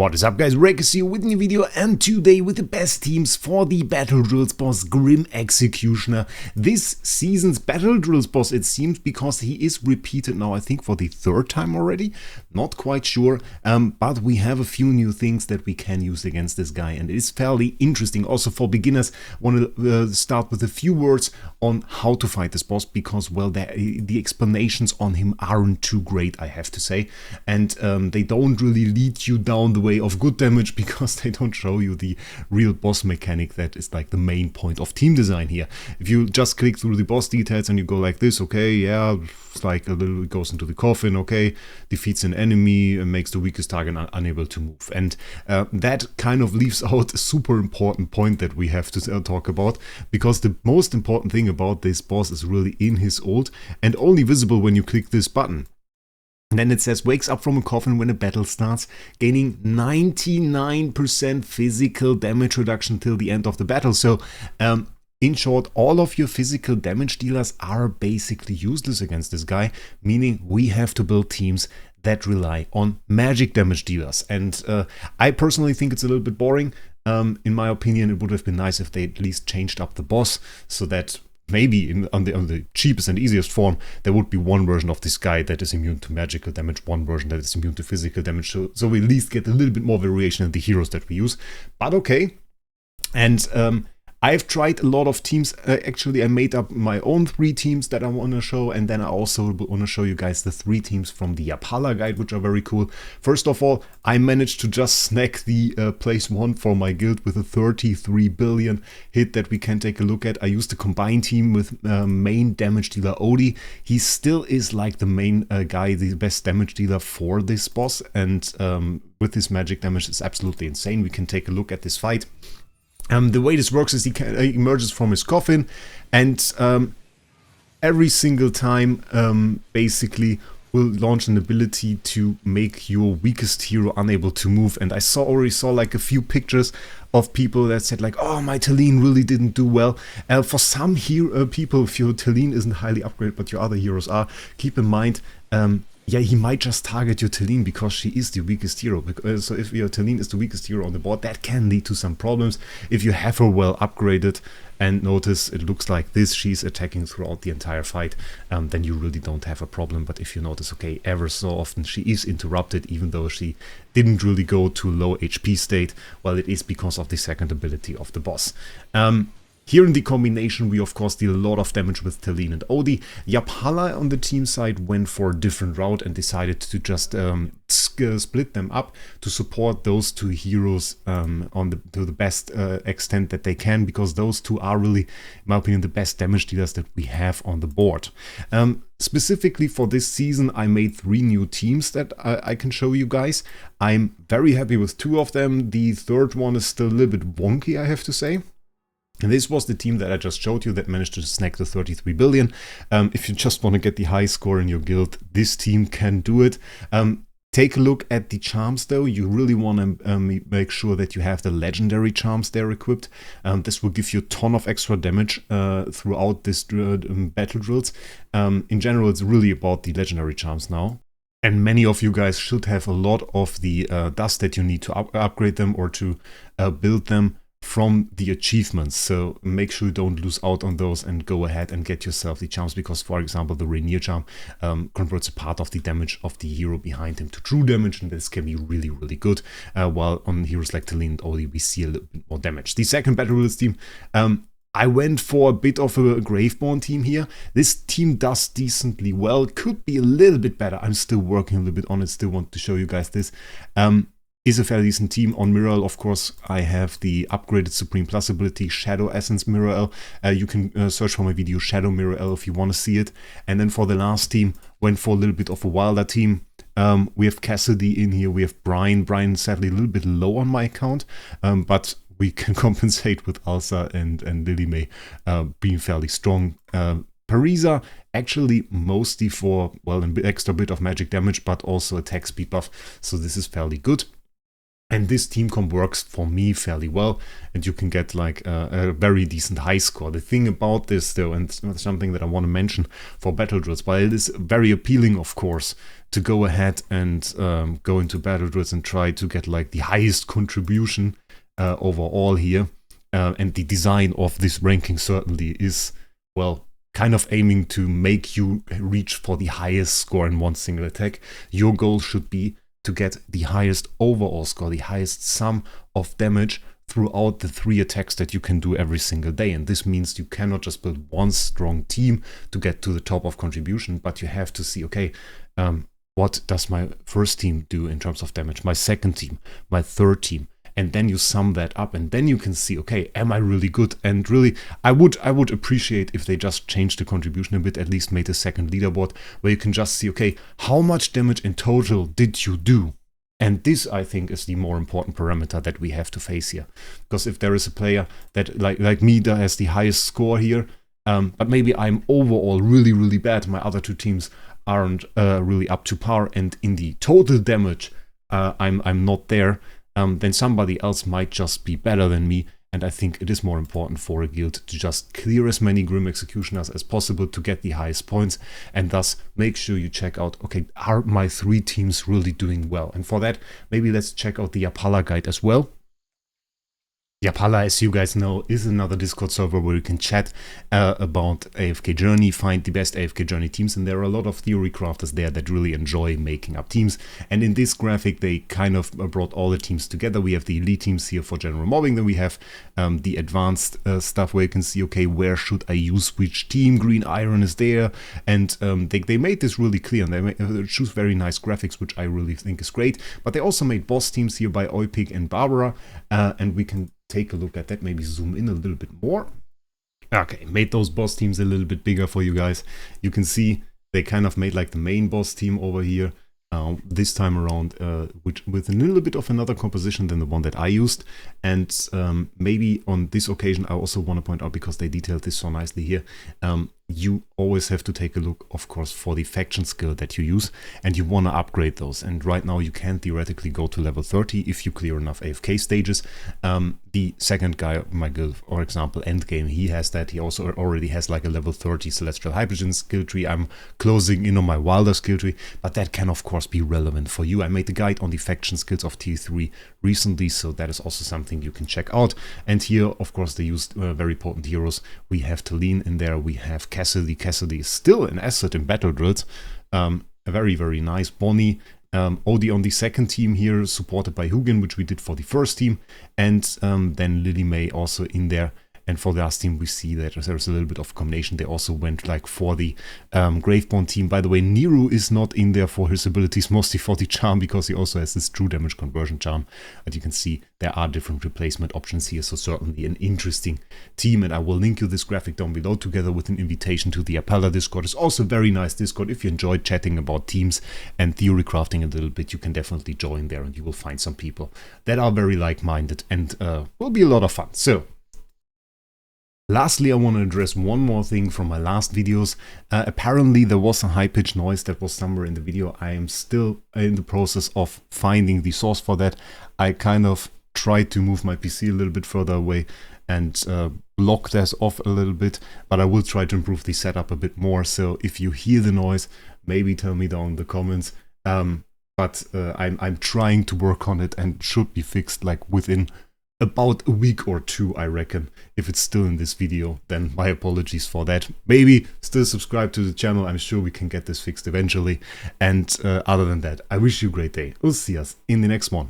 What is up, guys? Wraec is here with a new video, and today with the best teams for the Battle Drills boss Grim Executioner. This season's Battle Drills boss, it seems, because he is repeated now, I think for the third time already. Not quite sure, but we have a few new things that we can use against this guy, and it is fairly interesting. Also for beginners, I want to start with a few words on how to fight this boss, because, well, the explanations on him aren't too great, I have to say, and they don't really lead you down the way of good damage, because they don't show you the real boss mechanic that is like the main point of team design here. If you just click through the boss details and you go like this, okay, yeah, it's like a little, it goes into the coffin, okay, defeats an enemy and makes the weakest target unable to move, and that kind of leaves out a super important point that we have to talk about, because the most important thing about this boss is really in his ult and only visible when you click this button. And then it says, wakes up from a coffin when a battle starts, gaining 99% physical damage reduction till the end of the battle. So, in short, all of your physical damage dealers are basically useless against this guy, meaning we have to build teams that rely on magic damage dealers. And I personally think it's a little bit boring. In my opinion, it would have been nice if they at least changed up the boss so that maybe on the cheapest and easiest form, there would be one version of this guy that is immune to magical damage, one version that is immune to physical damage, so we at least get a little bit more variation in the heroes that we use. But okay, and I've tried a lot of teams. Actually, I made up my own 3 teams that I want to show, and then I also want to show you guys the 3 teams from the Yapala guide, which are very cool. First of all, I managed to just snag the place 1 for my guild with a 33 billion hit that we can take a look at. I used a combined team with main damage dealer Odie. He still is like the main guy, the best damage dealer for this boss, and with his magic damage, it's absolutely insane. We can take a look at this fight. The way this works is he emerges from his coffin, and every single time basically will launch an ability to make your weakest hero unable to move. And I already saw like a few pictures of people that said like, oh, my Talene really didn't do well. For some people, if your Talene isn't highly upgraded but your other heroes are, keep in mind, yeah, he might just target your Talene because she is the weakest hero. So if your Talene is the weakest hero on the board, that can lead to some problems. If you have her well upgraded, and notice it looks like this, she's attacking throughout the entire fight, then you really don't have a problem. But if you notice, okay, ever so often she is interrupted, even though she didn't really go to low HP state, well, it is because of the second ability of the boss. Here in the combination, we of course deal a lot of damage with Talene and Odie. Yapala on the team side went for a different route and decided to just split them up to support those 2 heroes to the best extent that they can, because those 2 are really, in my opinion, the best damage dealers that we have on the board. Specifically for this season, I made 3 new teams that I can show you guys. I'm very happy with 2 of them. The third one is still a little bit wonky, I have to say. And this was the team that I just showed you that managed to snag the 33 billion. If you just want to get the high score in your guild, this team can do it. Take a look at the charms though. You really want to make sure that you have the legendary charms there equipped. This will give you a ton of extra damage throughout this battle drills. In general, it's really about the legendary charms now. And many of you guys should have a lot of the dust that you need to upgrade them or to build them from the achievements, so make sure you don't lose out on those and go ahead and get yourself the charms, because, for example, the Rainier charm converts a part of the damage of the hero behind him to true damage, and this can be really, really good, while on heroes like Talene and Odie we see a little bit more damage. The second Battle Rules team, I went for a bit of a Graveborn team here. This team does decently well, could be a little bit better. I'm still working a little bit on it, still want to show you guys this. Is a fairly decent team. On Mirror, of course, I have the upgraded Supreme Plus ability, Shadow Essence Mirror. You can search for my video Shadow Mirror if you want to see it. And then for the last team, went for a little bit of a wilder team. We have Cassidy in here, we have Brian. Brian sadly a little bit low on my account, but we can compensate with Alsa and Lily May being fairly strong. Parisa actually mostly for, well, an extra bit of magic damage, but also attack speed buff, so this is fairly good. And this team comp works for me fairly well, and you can get like a very decent high score. The thing about this though, and something that I want to mention for Battle Drills, while it is very appealing of course to go ahead and go into Battle Drills and try to get like the highest contribution overall here, and the design of this ranking certainly is, well, kind of aiming to make you reach for the highest score in one single attack. Your goal should be to get the highest overall score, the highest sum of damage throughout the 3 attacks that you can do every single day. And this means you cannot just build one strong team to get to the top of contribution, but you have to see, okay, what does my first team do in terms of damage, my second team, my third team, and then you sum that up, and then you can see, okay, am I really good? And really, I would appreciate if they just changed the contribution a bit, at least made a second leaderboard where you can just see, okay, how much damage in total did you do? And this, I think, is the more important parameter that we have to face here. Because if there is a player that, like me, that has the highest score here, but maybe I'm overall really, really bad, my other 2 teams aren't really up to par, and in the total damage, I'm not there, then somebody else might just be better than me. And I think it is more important for a guild to just clear as many Grim Executioners as possible to get the highest points, and thus make sure you check out, okay, are my 3 teams really doing well? And for that, maybe let's check out the Yapala guide as well. Yapala, as you guys know, is another Discord server where you can chat about AFK Journey, find the best AFK Journey teams, and there are a lot of theory crafters there that really enjoy making up teams. And in this graphic, they kind of brought all the teams together. We have the elite teams here for general mobbing, then we have the advanced stuff where you can see, okay, where should I use which team? Green Iron is there, and they made this really clear, and they choose very nice graphics, which I really think is great. But they also made boss teams here by Oipig and Barbara, and we can take a look at that, maybe zoom in a little bit more. Okay, made those boss teams a little bit bigger for you guys. You can see they kind of made like the main boss team over here this time around, which with a little bit of another composition than the one that I used. And maybe on this occasion I also want to point out, because they detailed this so nicely here, you always have to take a look, of course, for the faction skill that you use, and you want to upgrade those. And right now you can theoretically go to level 30 if you clear enough AFK stages. The second guy, my guild, for example, Endgame, he has that. He also already has like a level 30 Celestial Hydrogen skill tree. I'm closing in on my Wilder skill tree, but that can of course be relevant for you. I made a guide on the faction skills of tier 3 recently, so that is also something you can check out. And here, of course, they used very potent heroes. We have Talene in there, we have Cassidy. Cassidy is still an asset in Battle Drills. A very, very nice Bonnie. Odie on the second team here, supported by Hugin, which we did for the first team. And then Lily May also in there. And for the last team, we see that there's a little bit of combination. They also went like for the Graveborn team. By the way, Niru is not in there for his abilities, mostly for the charm, because he also has this true damage conversion charm. But you can see there are different replacement options here. So certainly an interesting team. And I will link you this graphic down below together with an invitation to the Appella Discord. It's also a very nice Discord. If you enjoyed chatting about teams and theory crafting a little bit, you can definitely join there, and you will find some people that are very like-minded, and will be a lot of fun. So lastly, I want to address one more thing from my last videos. Apparently there was a high-pitched noise that was somewhere in the video. I am still in the process of finding the source for that. I kind of tried to move my PC a little bit further away and block that off a little bit, but I will try to improve the setup a bit more. So if you hear the noise, maybe tell me down in the comments. But I'm trying to work on it, and should be fixed like within about a week or 2, I reckon. If it's still in this video, then my apologies for that. Maybe still subscribe to the channel. I'm sure we can get this fixed eventually. And other than that, I wish you a great day. We'll see us in the next one.